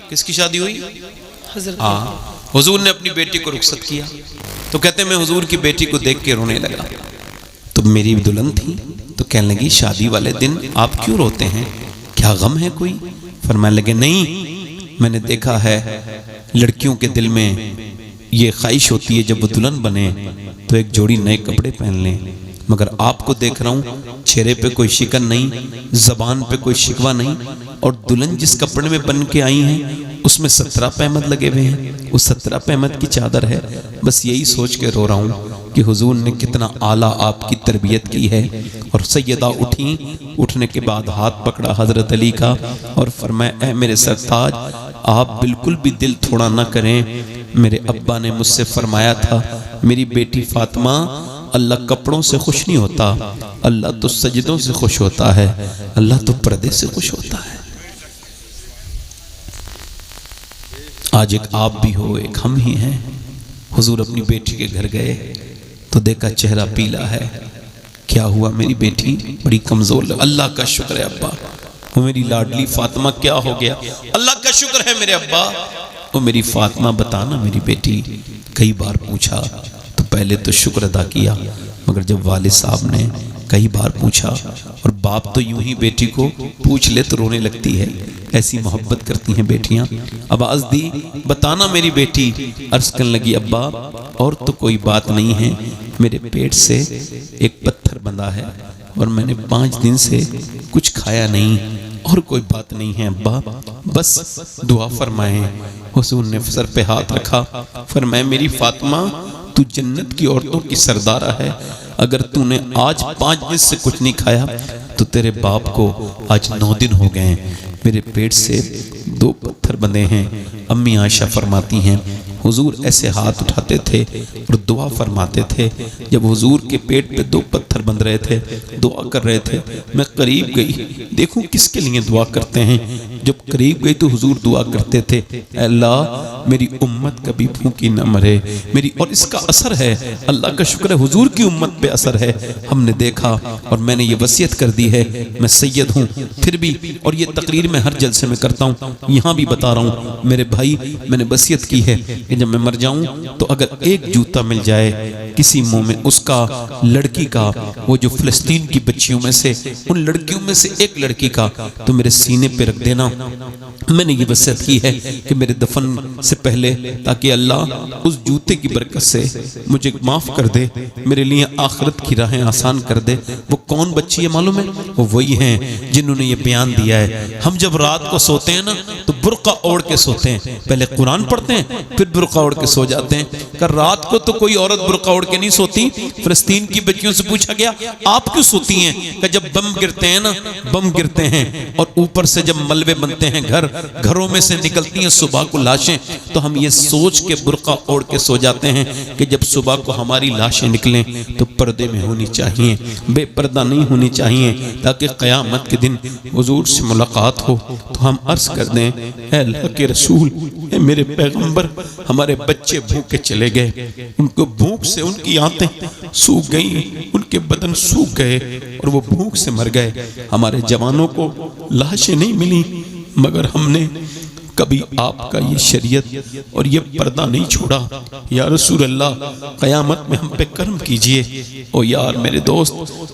کس کی شادی ہوئی؟ حضور نے اپنی بیٹی کو رخصت کیا، تو کہتے ہیں میں حضور کی بیٹی کو دیکھ کے رونے لگا، تو میری دلہن تھی، تو کہنے لگی شادی والے دن آپ کیوں روتے ہیں، کیا غم ہے کوئی؟ فرمانے لگے نہیں، میں نے دیکھا ہے لڑکیوں کے دل میں یہ خواہش ہوتی ہے جب وہ دلہن بنے تو ایک جوڑی نئے کپڑے پہن لیں، مگر آپ کو دیکھ رہا ہوں چہرے پہ کوئی شکن نہیں، زبان پہ کوئی شکوہ نہیں، اور دلہن جس کپڑے میں بن کے آئی ہیں اس میں 17 پیمد لگے ہوئے ہیں، وہ 17 پیمد کی چادر ہے۔ بس یہی سوچ کے رو رہا ہوں کہ حضور نے کتنا اعلیٰ آپ کی تربیت کی ہے۔ اور سیدہ اٹھیں، اٹھنے کے بعد ہاتھ پکڑا حضرت علی کا اور فرمایا اے میرے سرتاج آپ بالکل بھی دل تھوڑا نہ کریں، میرے ابا نے مجھ سے فرمایا تھا میری بیٹی فاطمہ اللہ کپڑوں سے خوش نہیں ہوتا، اللہ تو سجدوں سے خوش ہوتا ہے، اللہ تو پردے سے خوش ہوتا ہے۔ آج ایک آپ بھی ہو، ایک ہم ہی ہیں۔ حضور اپنی بیٹی کے گھر گئے تو دیکھا چہرہ پیلا ہے۔ کیا ہوا میری بیٹی؟ بڑی کمزور لگ، اللہ کا شکر ہے ابا، وہ میری لاڈلی فاطمہ کیا ہو گیا؟ اللہ کا شکر ہے میرے ابا، وہ میری فاطمہ بتانا میری بیٹی۔ کئی بار پوچھا تو پہلے تو شکر ادا کیا، مگر جب والد صاحب نے کئی بار پوچھا، اور باپ تو یوں ہی بیٹی کو پوچھ لے تو رونے لگتی ہے، ایسی محبت کرتی ہیں بیٹیاں۔ آواز دی بتانا میری بیٹی، عرض کرنے لگی ابا اور تو کوئی بات نہیں ہے، میرے پیٹ سے ایک پتھر بندھا ہے اور میں نے 5 دن سے کچھ کھایا نہیں، اور کوئی بات نہیں ہے ابا، بس دعا فرمائیں۔ حضور نے سر پہ ہاتھ رکھا، فرمایا میری فاطمہ تو جنت کی عورتوں کی سردارہ ہے، اگر تو نے آج 5 دن سے کچھ نہیں کھایا تو تیرے باپ کو آج 9 دن ہو گئے ہیں، میرے پیٹ سے 2 پتھر بندھے ہیں۔ امی عائشہ فرماتی ہیں حضور ایسے ہاتھ اٹھاتے تھے اور دعا فرماتے تھے، جب حضور کے پیٹ پہ 2 پتھر بندھ رہے تھے دعا کر رہے تھے، میں قریب گئی دیکھوں کس کے لیے دعا کرتے ہیں۔ جب قریب گئی تو حضور دعا کرتے تھے اے اللہ میری امت کبھی بھوکی نہ مرے میری، اور اس کا اثر ہے، اللہ کا شکر ہے حضور کی امت پہ اثر ہے۔ ہم نے دیکھا اور میں نے یہ وصیت کر دی ہے، میں سید ہوں پھر بھی، اور یہ تقریر میں ہر جلسے میں کرتا ہوں، یہاں بھی بتا رہا ہوں میرے بھائی، میں نے وصیت کی ہے کہ جب میں مر جاؤں تو اگر ایک جوتا مل جائے کسی مومن اس کا، لڑکی کا، وہ جو فلسطین کی بچیوں میں سے ان لڑکیوں میں سے ایک لڑکی کا، تو میرے سینے پہ رکھ دینا۔ میں نے یہ وصیت کی ہے کہ میرے دفن سے پہلے، تاکہ اللہ اس جوتے کی برکت سے مجھے معاف کر دے، میرے لیے آخرت کی راہیں آسان کر دے۔ وہ کون بچی ہے معلوم ہے؟ وہ وہی ہیں جنہوں نے یہ بیان دیا ہے ہم جب رات کو سوتے ہیں نا تو برقع اوڑھ کے سوتے ہیں، پہلے قرآن پڑھتے ہیں پھر برقع اوڑھ کے سو جاتے ہیں، کہ رات کو تو کوئی عورت برقع اوڑھ کے نہیں سوتی۔ فلسطین کی بچیوں سے پوچھا گیا آپ کیوں سوتی ہیں؟ کہ جب بم گرتے ہیں نا، بم گرتے ہیں اور اوپر سے جب ملبے بنتے ہیں گھروں میں سے نکلتی ہیں صبح کو لاشیں، تو ہم یہ سوچ کے برقع اوڑھ کے سو جاتے ہیں کہ جب صبح کو ہماری لاشیں نکلیں تو پردے میں ہونی چاہیے، بے پردہ نہیں ہونی چاہیے، تاکہ قیامت کے دن حضور سے ملاقات ہو تو ہم عرض کر دیں اے اللہ کے رسول، اے میرے پیغمبر، ہمارے بچے بھوکے چلے گئے، ان کو بھوک سے ان کی آنتیں سوکھ گئیں، ان کے بدن سوکھ گئے اور وہ بھوک سے مر گئے، ہمارے جوانوں کو لاشیں نہیں ملی، مگر ہم نے کبھی آپ کا یہ شریعت اور یہ پردہ نہیں چھوڑا، یا رسول اللہ قیامت میں ہم پہ کرم کیجئے۔ او یار میرے دوست،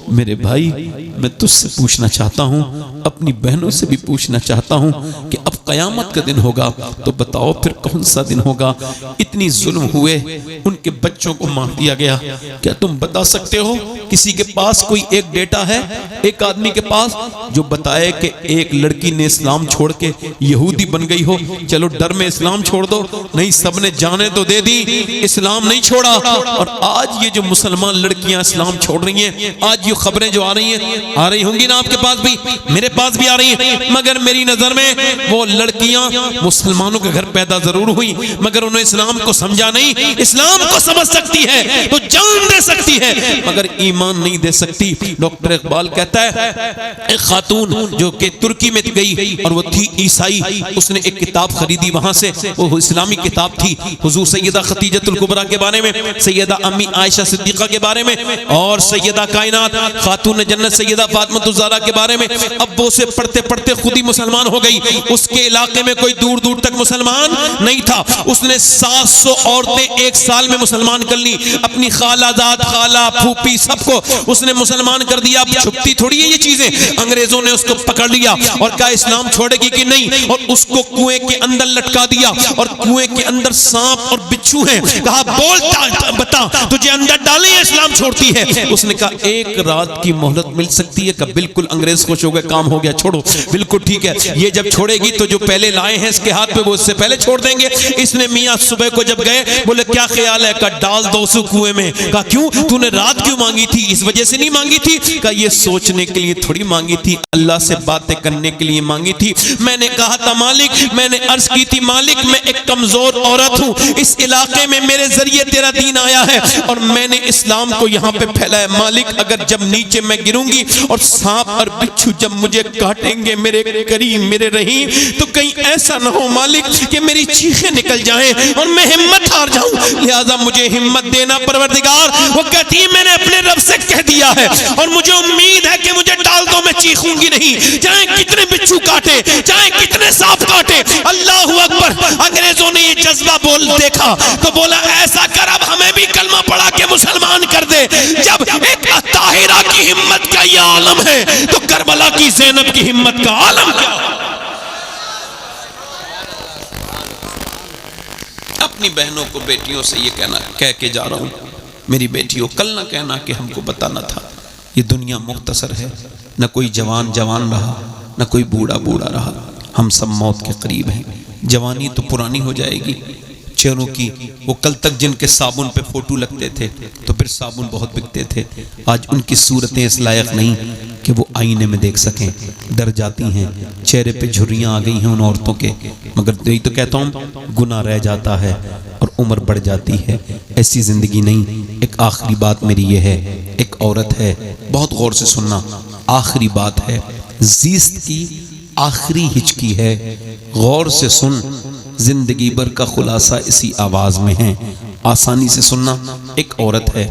میرے بھائی، میں تجھ سے پوچھنا چاہتا ہوں، اپنی بہنوں سے بھی پوچھنا چاہتا ہوں کہ اب قیامت کا دن ہوگا تو بتاؤ پھر کون سا دن ہوگا؟ اتنی ظلم ہوئے، ان کے بچوں کو مار دیا گیا، کیا تم بتا سکتے ہو کسی کے پاس کوئی ایک ڈیٹا ہے، ایک آدمی کے پاس جو بتائے کہ ایک لڑکی نے اسلام چھوڑ کے یہودی بن گئی ہو؟ چلو ڈر میں اسلام چھوڑ دو، نہیں سب نے جانیں تو دے دی، اسلام نہیں چھوڑا۔ اور آج یہ جو مسلمان لڑکیاں اسلام چھوڑ رہی ہیں، آج یہ خبریں جو آ رہی ہیں، آ رہی ہوں گی نا آپ کے پاس بھی، میرے پاس بھی آ رہی ہیں، مگر میری نظر میں وہ لڑکیاں مسلمانوں کے گھر پیدا ضرور ہوئی مگر انہیں اسلام کو سمجھا نہیں۔ اسلام کو سمجھ سکتی ہے تو جان دے سکتی ہے مگر ایمان نہیں دے سکتی۔ ڈاکٹر اقبال کہتا ہے ایک خاتون جو کہ ترکی میں گئی اور وہ تھی عیسائی، اس نے ایک کتاب خریدی وہاں سے، وہ اسلامی کتاب تھی، حضور سیدہ خدیجۃ الکبریٰ کے بارے میں، سیدہ امی عائشہ صدیقہ کے بارے میں، اور سیدہ کائنات خاتون جنت سیدہ فاطمہ الزہرا کے بارے میں۔ اب وہ سے پڑھتے پڑھتے خود ہی مسلمان ہو گئی، اس کے علاقے میں کوئی دور دور تک مسلمان نہیں تھا، اس نے 700 عورتیں ایک سال میں مسلمان کر لی، اپنی خالہ زاد، خالہ، پھوپھی، سب کو اس نے مسلمان کر دیا۔ اب چھپتی تھوڑی ہے یہ چیزیں، انگریزوں نے اس کو پکڑ لیا اور کہا اسلام چھوڑے گی کہ نہیں، اور اس کو کنویں کنویں کے اندر لٹکا دیا اور کنویں کے اندر سانپ اور بچھو ہیں. کہا بول بتا تجھے اندر ڈالیں یا اسلام چھوڑتی ہے؟ اس نے کہا ایک رات کی مہلت مل سکتی ہے. کہ بالکل انگریز خوش ہو گئے, کام ہو گیا, چھوڑو, بالکل ٹھیک ہے, یہ جب چھوڑے گی تو جو پہلے لائے ہیں اس کے ہاتھ پہ وہ اس سے پہلے چھوڑ دیں گے. اس نے میاں صبح کو جب گئے, بولے کیا خیال ہے؟ کہا ڈال دو اسے کنویں میں. کہا کیوں؟ تو نے رات کیوں مانگی تھی؟ اس وجہ سے نہیں مانگی تھی. کہا یہ سوچنے کے لیے تھوڑی مانگی تھی, اللہ سے باتیں کرنے کے لیے مانگی تھی. میں نے کہا تھا مالک, میں نے عرض کی تھی مالک میں ایک کمزور عورت ہوں, اس علاقے میں میرے ذریعے تیرا دین آیا ہے اور میں نے اسلام کو یہاں پہ پھیلایا. مالک اگر جب نیچے میں گروں گی اور سانپ اور بچھو جب مجھے کاٹیں گے میرے کریم میرے رحیم, تو کہیں ایسا نہ ہو مالک کہ میری چیخیں نکل جائیں اور میں ہمت ہار جاؤں, لہذا مجھے ہمت دینا پروردگار. وہ کہتی ہے میں نے اپنے رب سے کہہ دیا ہے اور مجھے امید ہے کہ مجھے ڈال دو, میں چیخوں گی نہیں, چاہے کتنے بچھو کاٹے, چاہے کتنے سانپ کاٹے. اللہ اکبر. انگریزوں نے یہ جذبہ بول دیکھا تو بولا ایسا کر اب ہمیں بھی کلمہ پڑھا کے مسلمان کر دے. جب ایک طاہرہ کی ہمت کا یہ عالم ہے تو کربلا کی زینب کی ہمت کا عالم کیا؟ اپنی بہنوں کو بیٹیوں سے یہ کہہ کے جا رہا ہوں, میری بیٹیوں کل نہ کہنا کہ ہم کو بتانا تھا. یہ دنیا مختصر ہے, نہ کوئی جوان جوان رہا نہ کوئی بوڑھا بوڑھا رہا, ہم سب موت کے قریب ہیں. جوانی تو پرانی ہو جائے گی, چہروں کی وہ کل تک جن کے صابن پہ فوٹو لگتے تھے تو پھر صابن بہت بکتے تھے, آج ان کی صورتیں اس لائق نہیں کہ وہ آئینے میں دیکھ سکیں, ڈر جاتی ہیں, چہرے پہ جھریاں آ گئی ہیں ان عورتوں کے. مگر یہی تو کہتا ہوں گناہ رہ جاتا ہے اور عمر بڑھ جاتی ہے, ایسی زندگی نہیں. ایک آخری بات میری یہ ہے, ایک عورت ہے, بہت غور سے سننا, آخری بات ہے, زیست کی آخری ہچکی ہے, غور سے سن, زندگی بھر کا خلاصہ اسی آواز میں ہے, آسانی سے سننا. ایک عورت ہے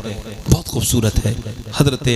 بہت خوبصورت ہے, حضرت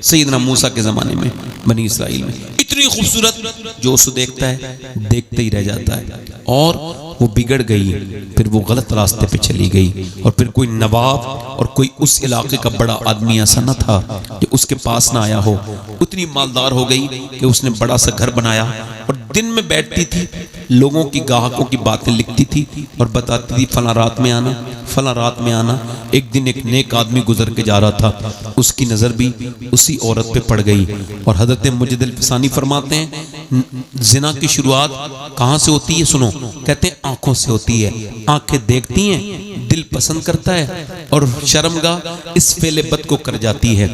سیدنا موسیٰ کے زمانے میں بنی اسرائیل میں, اتنی خوبصورت جو اسے دیکھتا ہے دیکھتے ہی رہ جاتا ہے. اور وہ بگڑ گئی, پھر وہ غلط راستے پہ چلی گئی, اور پھر کوئی نواب اور کوئی اس علاقے کا بڑا آدمی ایسا نہ تھا کہ اس کے پاس نہ آیا ہو. اتنی مالدار ہو گئی کہ اس نے بڑا سا گھر بنایا اور دن میں بیٹھتی تھی, لوگوں کی گاہکوں کی باتیں لکھتی تھی اور بتاتی تھی فلاں رات میں آنا, فلاں رات میں آنا. ایک دن ایک نیک آدمی گزر کے جا رہا تھا, اس کی نظر بھی اسی عورت پہ پڑ گئی. اور حضرت مجد الفسانی فرماتے ہیں زنا کی شروعات کہاں سے ہوتی ہے؟ سنو, کہتے ہیں آنکھوں سے ہوتی ہے. آنکھیں دیکھتی ہیں, دل پسند کرتا ہے اور شرمگاہ اس فعل بد کو کر جاتی ہے.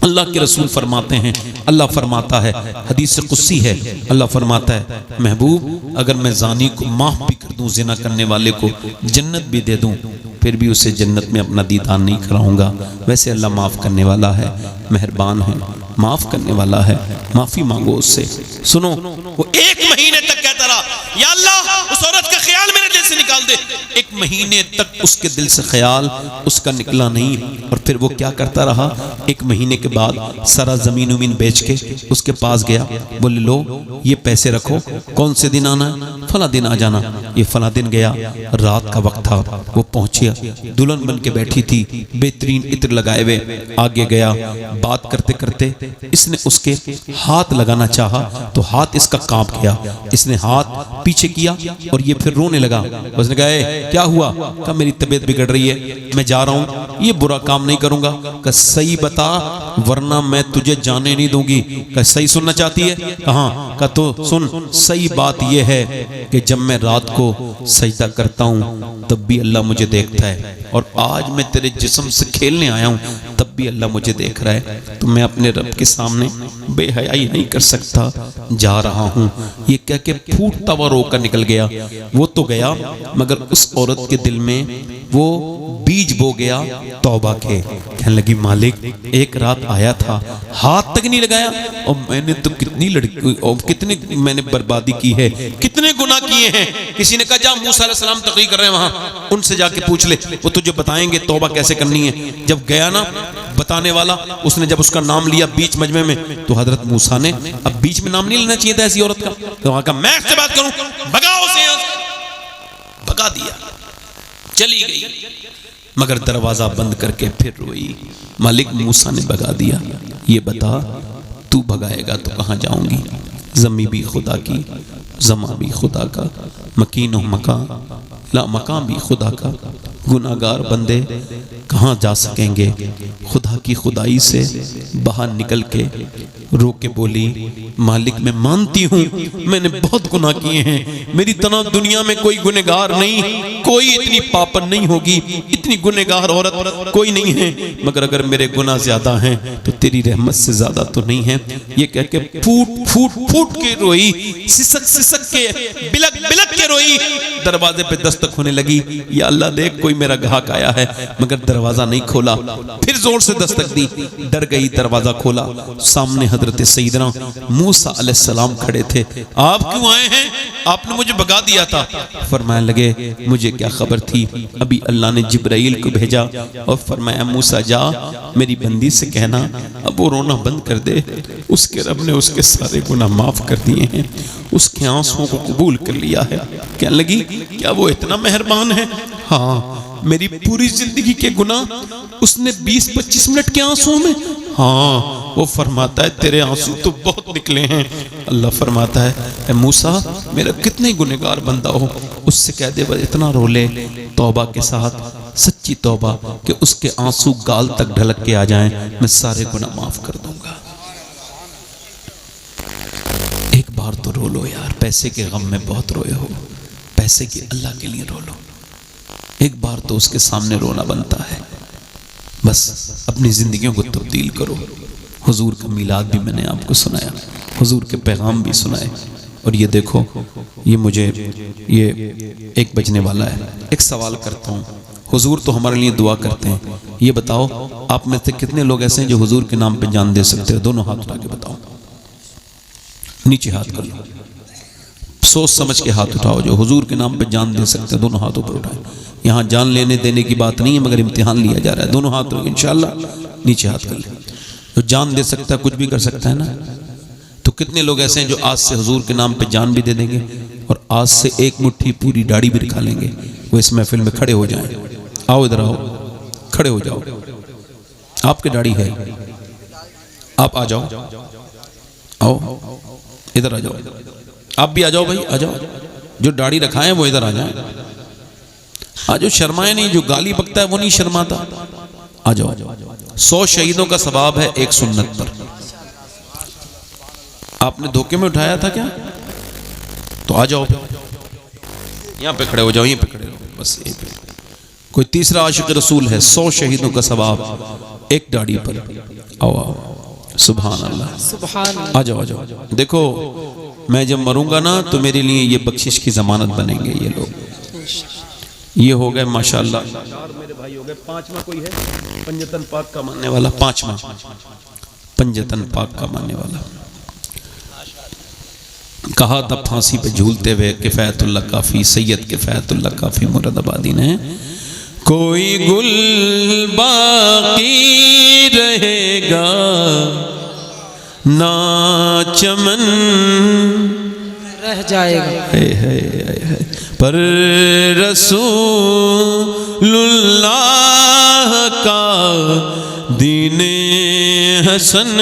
اللہ کے رسول فرماتے ہیں, اللہ فرماتا ہے, حدیث قدسی ہے, اللہ فرماتا ہے محبوب اگر میں زانی کو معاف بھی کر دوں, زنا کرنے والے کو جنت بھی دے دوں, پھر بھی اسے جنت میں اپنا دیدار نہیں کراؤں گا. ویسے اللہ معاف کرنے والا ہے, مہربان ہے, معاف کرنے والا ہے, معافی مانگو اس سے. سنو, وہ ایک مہینے تک کہتا رہا یا اللہ اس عورت کا خیال میرے دل سے نکال دے. ایک مہینے تک اس کے دل سے خیال اس کا نکلا نہیں. اور پھر وہ کیا کرتا رہا, ایک مہینے کے بعد سارا زمین ومین بیچ کے اس کے پاس گیا, بولے لو یہ پیسے رکھو, کون سے دن آنا ہے؟ فلاں دن آ جانا. یہ فلاں دن گیا, رات کا وقت تھا, وہ پہنچیا, دلہن بن کے بیٹھی تھی, بہترین عطر لگائے ہوئے, آگے گیا, بات کرتے کرتے اس نے اس کے ہاتھ لگانا چاہا تو ہاتھ اس کا کانپ گیا. اس نے ہاتھ پیچھے کیا اور یہ پھر رونے لگا. اس نے کہا اے کیا ہوا؟ کہا میری طبیعت بگڑ رہی ہے, میں جا رہا ہوں, یہ برا کام نہیں کروں گا. کہ صحیح بتا ورنہ میں تجھے جانے نہیں دوں گی. کہ صحیح سننا چاہتی ہے؟ کہاں؟ کہ تو سن, صحیح بات یہ ہے کہ جب میں رات کو سجدہ کرتا ہوں تب بھی اللہ مجھے دیکھتا ہے, اور آج میں تیرے جسم سے کھیلنے آیا ہوں تب بھی اللہ مجھے دیکھ رہا ہے, تو میں اپنے رب کے سامنے بے حیائی نہیں کر سکتا, جا رہا ہوں. یہ کہہ کے پھوٹتا ہوا رو کر نکل گیا. وہ تو گیا مگر اس عورت کے دل میں وہ بیج بو گیا توبہ کے. کہنے لگی مالک ایک رات آیا تھا, ہاتھ تک نہیں لگایا, اور میں نے تو کتنی لڑکی اور کتنی میں نے بربادی کی ہے, کتنے گناہ کیے ہیں. کسی نے کہا جا موسیٰ علیہ السلام تقریر کر رہے ہیں وہاں, ان سے جا کے پوچھ لے, وہ تجھے بتائیں گے توبہ کیسے کرنی ہے. جب گیا نا بتانے والا, اس نے جب اس کا نام لیا بیچ مجمع میں, تو حضرت موسیٰ نے اب بیچ میں نام نہیں لینا چاہیے تھا ایسی عورت کا, تو وہاں کہا میں اس سے بات کروں, بھگاؤ اسے, بھگا دیا, چلی گئی. مگر دروازہ بند کر کے پھر روئی. مالک موسیٰ نے بھگا دیا, یہ بتا تو بھگائے گا تو کہاں جاؤں گی؟ زمین بھی خدا کی, زماں بھی خدا کا, مکین و مکان لا مکان بھی خدا کا، گناہگار بندے کہاں جا سکیں گے؟ خدا کی خدائی سے باہر نکل کے رو کے بولی مالک میں مانتی ہوں میں نے بہت گناہ کیے ہیں، میری طرح دنیا میں کوئی گنہگار نہیں، کوئی اتنی پاپن نہیں ہوگی، اتنی گنہگار عورت کوئی نہیں ہے، مگر اگر میرے گناہ زیادہ ہیں تو تیری رحمت سے زیادہ تو نہیں ہے۔ یہ کہہ کے پھوٹ پھوٹ پھوٹ کے روئی، سسک سسک کے، بلک بلک کے روئی۔ دروازے پہ دستک ہونے لگی، یا اللہ دیکھ کوئی میرا گاہک آیا ہے، مگر دروازہ نہیں کھولا۔ پھر زور سے دستک دی، ڈر گئی، دروازہ کھولا، سامنے حضرت سیدنا موسیٰ علیہ السلام کھڑے تھے۔ آپ کیوں آئے ہیں؟ آپ نے مجھے بھگا دیا تھا۔ فرمانے لگے مجھے کیا خبر تھی، ابھی اللہ نے جبرائیل کو بھیجا اور فرمایا موسیٰ جا میری بندی سے کہنا اب وہ رونا بند کر دے، اس کے رب نے اس کے سارے گناہ معاف کر دیے ہیں، اس کے آنسوں کو قبول کر لیا ہے۔ کہنے لگی کیا وہ اتنا مہربان ہے؟ ہاں، میری پوری زندگی کے گناہ اس نے 20-25 منٹ کے آنسوں میں، ہاں وہ فرماتا ہے تیرے آنسو تو بہت نکلے ہیں۔ اللہ فرماتا ہے اے موسیٰ میرا کتنے گنہگار بندہ ہو، اس سے کہہ دے وہ اتنا رو لے توبہ کے ساتھ، سچی توبہ کہ اس کے آنسو گال تک ڈھلک کے آ جائیں، میں سارے گناہ معاف کر دوں گا۔ ایک بار تو رو لو یار، پیسے کے غم میں بہت روئے ہو، پیسے کی اللہ کے لیے رو لو، ایک بار تو اس کے سامنے رونا بنتا ہے۔ بس اپنی زندگیوں کو تبدیل کرو۔ حضور کا میلاد بھی میں نے آپ کو سنایا، حضور کے پیغام بھی سنائے، اور یہ دیکھو یہ مجھے یہ 1 بجنے والا ہے، ایک سوال کرتا ہوں، حضور تو ہمارے لیے دعا کرتے ہیں، یہ بتاؤ آپ میں سے کتنے لوگ ایسے ہیں جو حضور کے نام پہ جان دے سکتے ہیں؟ دونوں ہاتھ اٹھا کے بتاؤ، نیچے ہاتھ کر لو، سوچ سمجھ کے ہاتھ اٹھاؤ جو حضور کے نام پہ جان دے سکتے ہیں، دونوں ہاتھ اوپر اٹھائیں۔ یہاں جان لینے دینے کی بات نہیں ہے مگر امتحان لیا جا رہا ہے، دونوں ہاتھ انشاءاللہ نیچے ہاتھ کر لیں۔ تو جان دے سکتا ہے، کچھ بھی کر سکتا ہے نا، تو کتنے لوگ ایسے ہیں جو آج سے حضور کے نام پہ جان بھی دے دیں گے اور آج سے 1 مٹھی پوری داڑھی بھی دکھا لیں گے؟ وہ اس محفل میں کھڑے ہو جائیں، آؤ ادھر آؤ، کھڑے ہو جاؤ، آپ کے داڑھی ہے، آپ آ جاؤ، آؤ ادھر آ جاؤ، آپ بھی آ جاؤ بھائی، آ جاؤ، جو داڑھی رکھائیں وہ ادھر آ جائیں، آ جو شرمائے نہیں، جو گالی بکتا ہے وہ نہیں شرماتا، آ جاؤ۔ 100 شہیدوں کا ثواب ہے 1 سنت پر۔ آپ نے دھوکے میں اٹھایا تھا کیا؟ تو آ جاؤ، یہاں پہ کھڑے ہو جاؤ، یہیں پہ کھڑے ہو، بس یہیں پہ۔ کوئی تیسرا عاشق رسول ہے، 100 شہیدوں کا ثواب 1 داڑھی پر، آؤ آؤ، سبحان اللہ، سبحان اللہ، آ جاؤ آ جاؤ۔ دیکھو میں جب مروں گا نا تو میرے لیے یہ بخشش کی ضمانت بنیں گے یہ لوگ۔ یہ ہو گئے ماشاءاللہ، میرے بھائی ہو گئے۔ 5واں کوئی ہے پنجتن پاک کا ماننے والا؟ 5واں پنجتن پاک کا ماننے والا۔ کہا تھا پھانسی پہ جھولتے ہوئے کفایت اللہ کافی، سید کفایت اللہ کافی مراد آبادی نے، کوئی گل باقی رہے گا نہ چمن رہ جائے گا، پر رسول اللہ کا دین حسن